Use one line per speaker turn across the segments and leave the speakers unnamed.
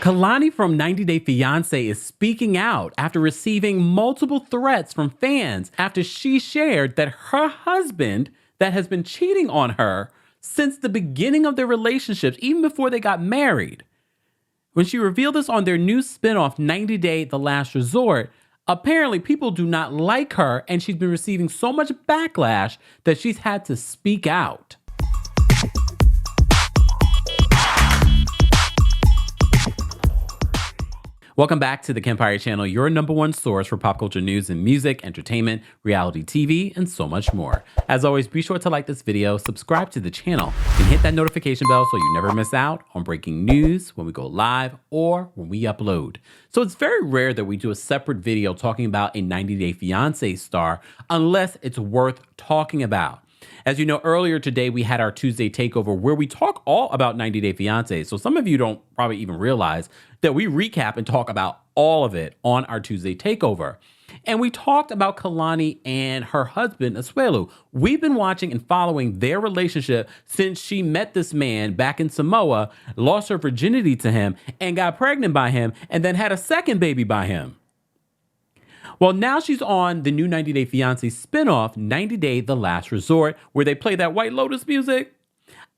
Kalani from 90 Day Fiancé is speaking out after receiving multiple threats from fans after she shared that her husband that has been cheating on her since the beginning of their relationships, even before they got married. When she revealed this on their new spinoff, 90 Day The Last Resort, apparently people do not like her, and she's been receiving so much backlash that she's had to speak out. Welcome back to the Kempire channel, your number one source for pop culture news and music, entertainment, reality TV, and so much more. As always, be sure to like this video, subscribe to the channel, and hit that notification bell so you never miss out on breaking news when we go live or when we upload. So it's very rare that we do a separate video talking about a 90 Day Fiancé star unless it's worth talking about. As you know, earlier today, we had our Tuesday takeover where we talk all about 90 Day Fiancé. So some of you don't probably even realize that we recap and talk about all of it on our Tuesday takeover. And we talked about Kalani and her husband, Asuelu. We've been watching and following their relationship since she met this man back in Samoa, lost her virginity to him, and got pregnant by him, and then had a second baby by him. Well, now she's on the new 90 Day Fiancé spinoff, 90 Day The Last Resort, where they play that White Lotus music.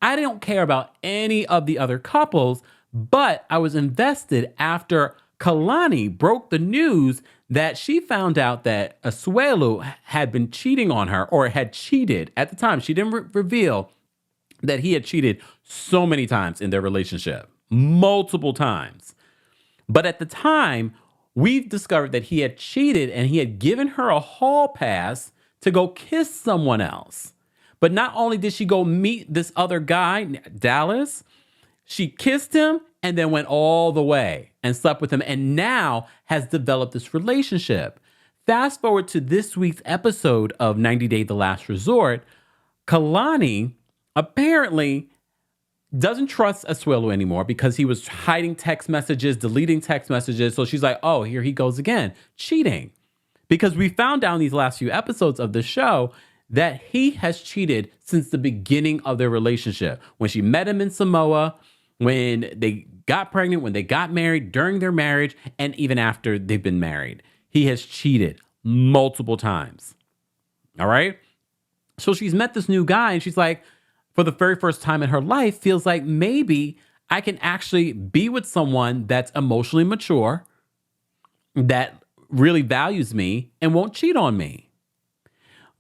I don't care about any of the other couples, but I was invested after Kalani broke the news that she found out that Asuelu had been cheating on her, or had cheated. At the time, she didn't reveal that he had cheated so many times in their relationship, multiple times. But at the time, we've discovered that he had cheated and he had given her a hall pass to go kiss someone else. But not only did she go meet this other guy, Dallas, she kissed him and then went all the way and slept with him, and now has developed this relationship. Fast forward to this week's episode of 90 Day The Last Resort. Kalani apparently doesn't trust Asuelu anymore because he was hiding text messages, deleting text messages. So she's like, oh, here he goes again, cheating. Because we found out in these last few episodes of the show that he has cheated since the beginning of their relationship. When she met him in Samoa, when they got pregnant, when they got married, during their marriage, and even after they've been married. He has cheated multiple times. All right? So she's met this new guy and she's like, for the very first time in her life, feels like maybe I can actually be with someone that's emotionally mature, that really values me and won't cheat on me.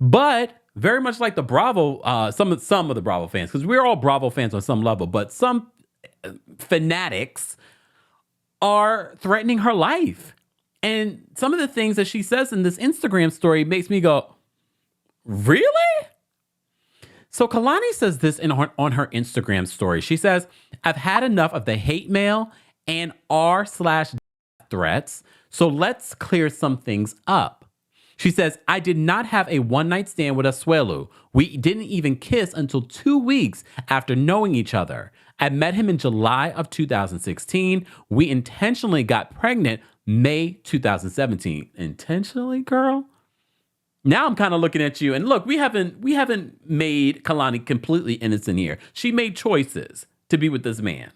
But very much like the Bravo, some of the Bravo fans, because we're all Bravo fans on some level, but some fanatics are threatening her life. And some of the things that she says in this Instagram story makes me go, really? So Kalani says this on her Instagram story. She says, I've had enough of the hate mail and r/threats, so let's clear some things up. She says, I did not have a one-night stand with Asuelu. We didn't even kiss until 2 weeks after knowing each other. I met him in July of 2016. We intentionally got pregnant May 2017. Intentionally, girl? Now I'm kind of looking at you, and look, we haven't made Kalani completely innocent here. She made choices to be with this man.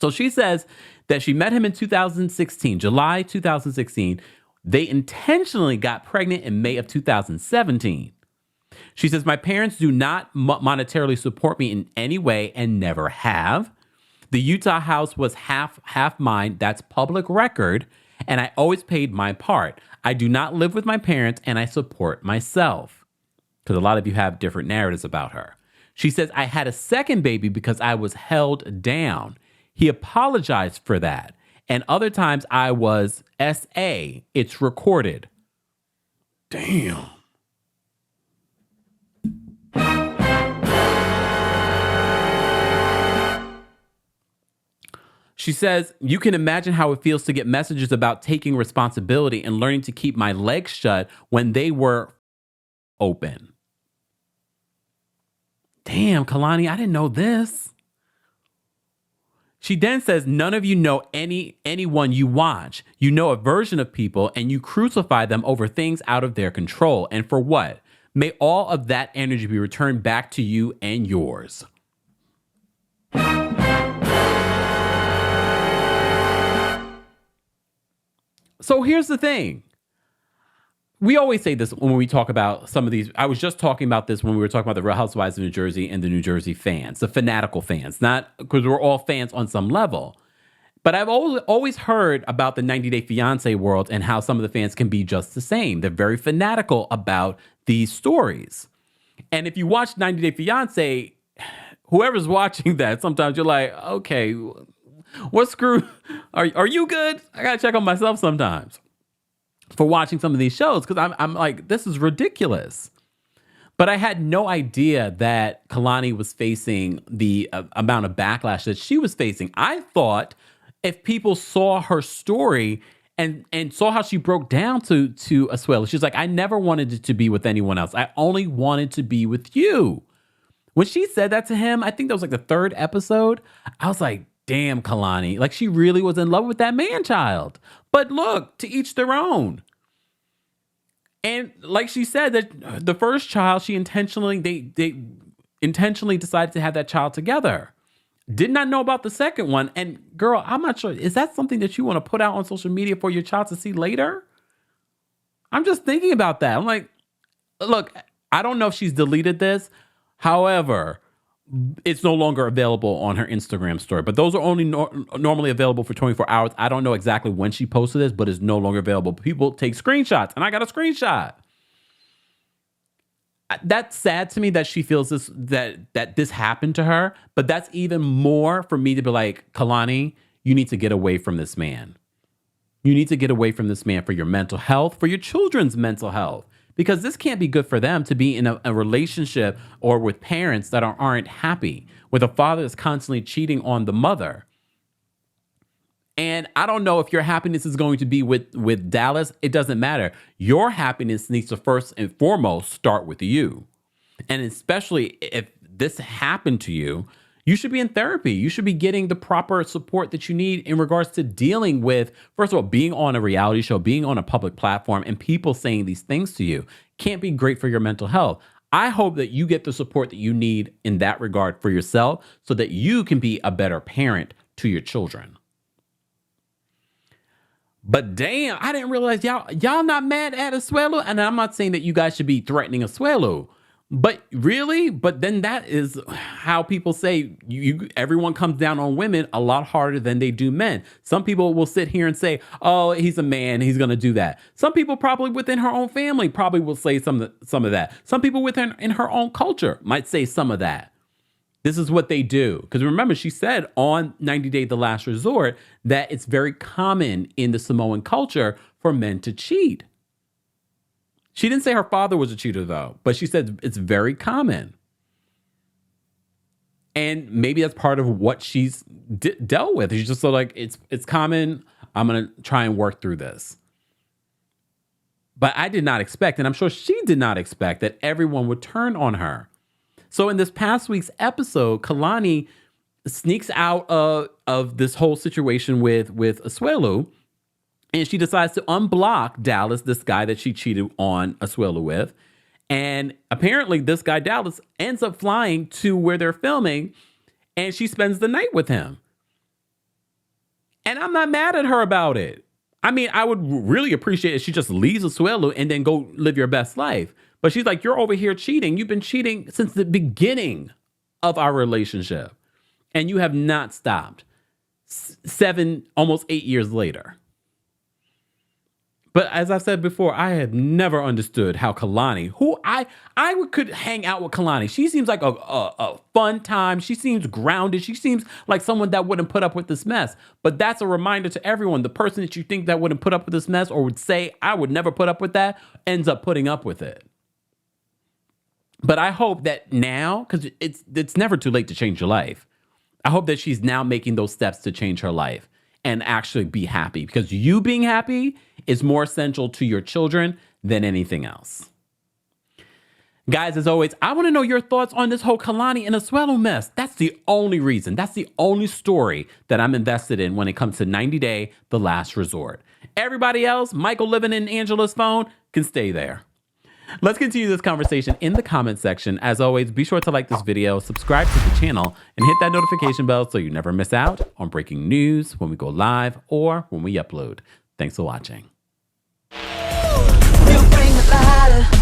So she says that she met him in 2016, July 2016. They intentionally got pregnant in May of 2017. She says, my parents do not monetarily support me in any way and never have. The Utah house was half mine. That's public record. And I always paid my part. I do not live with my parents and I support myself. Because a lot of you have different narratives about her. She says, I had a second baby because I was held down. He apologized for that. And other times I was SA. It's recorded. Damn. She says, you can imagine how it feels to get messages about taking responsibility and learning to keep my legs shut when they were open. Damn, Kalani, I didn't know this. She then says, none of you know anyone you watch. You know a version of people and you crucify them over things out of their control. And for what? May all of that energy be returned back to you and yours. So here's the thing. We always say this when we talk about some of these. I was just talking about this when we were talking about the Real Housewives of New Jersey and the New Jersey fans, the fanatical fans, not because we're all fans on some level. But I've always heard about the 90-Day Fiancé world and how some of the fans can be just the same. They're very fanatical about these stories. And if you watch 90-Day Fiancé, whoever's watching that, sometimes you're like, okay, what screw? Are you good? I got to check on myself sometimes for watching some of these shows, because I'm like, this is ridiculous. But I had no idea that Kalani was facing the amount of backlash that she was facing. I thought if people saw her story and saw how she broke down to Asuelu, she's like, I never wanted it to be with anyone else. I only wanted to be with you. When she said that to him, I think that was like the 3rd episode, I was like, damn, Kalani. Like, she really was in love with that man-child. But look, to each their own. And like she said, that the first child, they intentionally decided to have that child together. Did not know about the second one. And girl, I'm not sure. Is that something that you want to put out on social media for your child to see later? I'm just thinking about that. I'm like, look, I don't know if she's deleted this. However, it's no longer available on her Instagram story. But those are only normally available for 24 hours. I don't know exactly when she posted this, but it's no longer available. People take screenshots, and I got a screenshot. That's sad to me that she feels this, that this happened to her. But that's even more for me to be like, Kalani, you need to get away from this man. You need to get away from this man for your mental health, for your children's mental health. Because this can't be good for them to be in a relationship or with parents that aren't happy, with a father that's constantly cheating on the mother. And I don't know if your happiness is going to be with Dallas. It doesn't matter. Your happiness needs to first and foremost start with you. And especially if this happened to you, you should be in therapy. You should be getting the proper support that you need in regards to dealing with, first of all, being on a reality show, being on a public platform, and people saying these things to you can't be great for your mental health. I hope that you get the support that you need in that regard for yourself so that you can be a better parent to your children. But damn, I didn't realize y'all not mad at Asuelu. And I'm not saying that you guys should be threatening Asuelu. But really? But then that is how people say everyone comes down on women a lot harder than they do men. Some people will sit here and say, oh, he's a man, he's going to do that. Some people probably within her own family probably will say some of that. Some people within in her own culture might say some of that. This is what they do. Because remember, she said on 90 Day The Last Resort that it's very common in the Samoan culture for men to cheat. She didn't say her father was a cheater, though, but she said it's very common. And maybe that's part of what she's dealt with. She's just so like, it's common. I'm going to try and work through this. But I did not expect, and I'm sure she did not expect, that everyone would turn on her. So in this past week's episode, Kalani sneaks out of this whole situation with Asuelu. And she decides to unblock Dallas, this guy that she cheated on Asuelu with. And apparently this guy, Dallas, ends up flying to where they're filming, and she spends the night with him. And I'm not mad at her about it. I mean, I would really appreciate it if she just leaves Asuelu and then go live your best life. But she's like, you're over here cheating. You've been cheating since the beginning of our relationship. And you have not stopped. 7, almost 8 years later. But as I've said before, I have never understood how Kalani, who I could hang out with Kalani. She seems like a fun time. She seems grounded. She seems like someone that wouldn't put up with this mess. But that's a reminder to everyone. The person that you think that wouldn't put up with this mess or would say, I would never put up with that, ends up putting up with it. But I hope that now, because it's never too late to change your life. I hope that she's now making those steps to change her life and actually be happy, because you being happy is more essential to your children than anything else. Guys, as always, I want to know your thoughts on this whole Kalani and Asuelu mess. That's the only reason. That's the only story that I'm invested in when it comes to 90 Day The Last Resort. Everybody else, Michael living in Angela's phone, can stay there. Let's continue this conversation in the comment section. As always, be sure to like this video, subscribe to the channel, and hit that notification bell so you never miss out on breaking news when we go live or when we upload. Thanks for watching.
ladder.